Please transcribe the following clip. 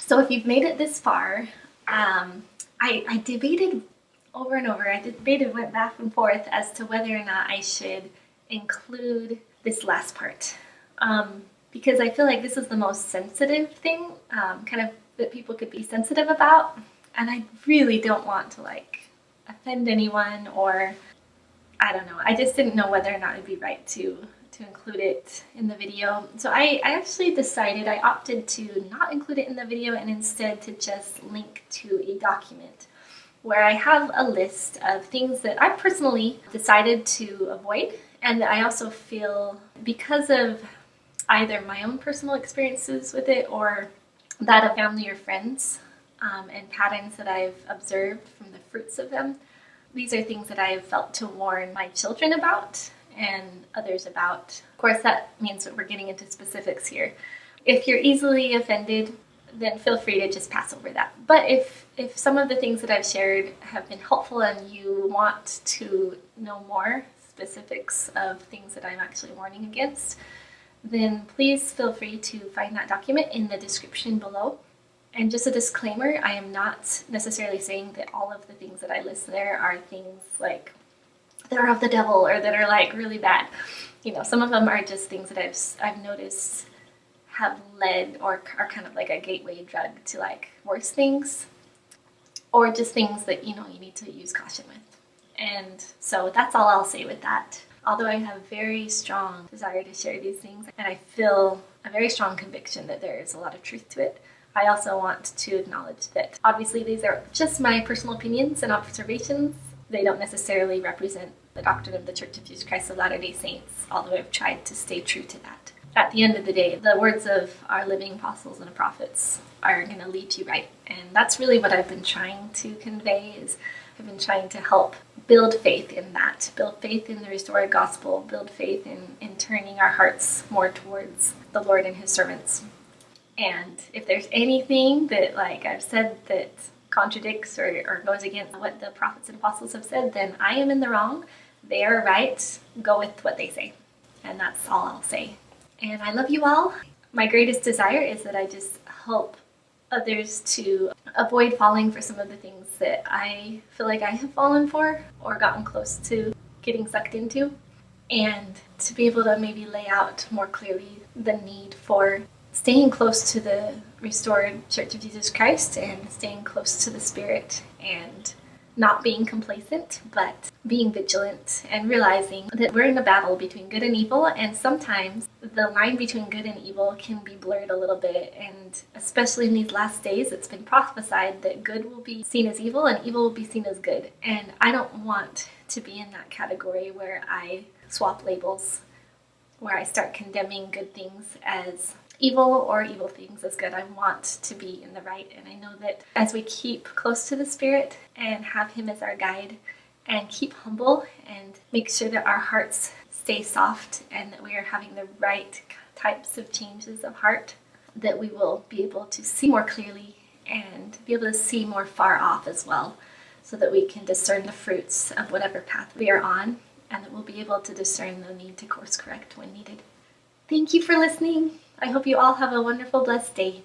So if you've made it this far, I debated over and over. I debated, went back and forth as to whether or not I should include this last part. Because I feel like this is the most sensitive thing, kind of that people could be sensitive about. And I really don't want to offend anyone, or I don't know. I just didn't know whether or not it'd be right to include it in the video. So I actually decided, I opted to not include it in the video and instead to just link to a document where I have a list of things that I personally decided to avoid, and that I also feel, because of either my own personal experiences with it or that of family or friends, and patterns that I've observed from the fruits of them. These are things that I have felt to warn my children about and others about. Of course, that means that we're getting into specifics here. If you're easily offended, then feel free to just pass over that. But if some of the things that I've shared have been helpful and you want to know more specifics of things that I'm actually warning against, then please feel free to find that document in the description below. And just a disclaimer, I am not necessarily saying that all of the things that I list there are things like that are of the devil or that are really bad. Some of them are just things that I've noticed have led or are kind of like a gateway drug to worse things, or just things that you need to use caution with. And so that's all I'll say with that. Although I have very strong desire to share these things, and I feel a very strong conviction that there is a lot of truth to it, I also want to acknowledge that obviously these are just my personal opinions and observations. They don't necessarily represent the doctrine of the Church of Jesus Christ of Latter-day Saints, although I've tried to stay true to that. At the end of the day, the words of our living apostles and prophets are going to lead you right. And that's really what I've been trying to convey. I've been trying to help build faith in that, build faith in the restored gospel, build faith in turning our hearts more towards the Lord and his servants. And if there's anything that I've said that contradicts or goes against what the prophets and apostles have said, then I am in the wrong. They are right. Go with what they say. And that's all I'll say. And I love you all. My greatest desire is that I just help others to avoid falling for some of the things that I feel like I have fallen for or gotten close to getting sucked into, and to be able to maybe lay out more clearly the need for staying close to the restored Church of Jesus Christ and staying close to the Spirit, and not being complacent, but being vigilant and realizing that we're in a battle between good and evil, and sometimes the line between good and evil can be blurred a little bit, and especially in these last days, it's been prophesied that good will be seen as evil and evil will be seen as good. And I don't want to be in that category where I swap labels, where I start condemning good things as evil or evil things as good. I want to be in the right, and I know that as we keep close to the Spirit and have him as our guide and keep humble and make sure that our hearts stay soft and that we are having the right types of changes of heart, that we will be able to see more clearly and be able to see more far off as well, so that we can discern the fruits of whatever path we are on, and that we'll be able to discern the need to course correct when needed. Thank you for listening. I hope you all have a wonderful, blessed day.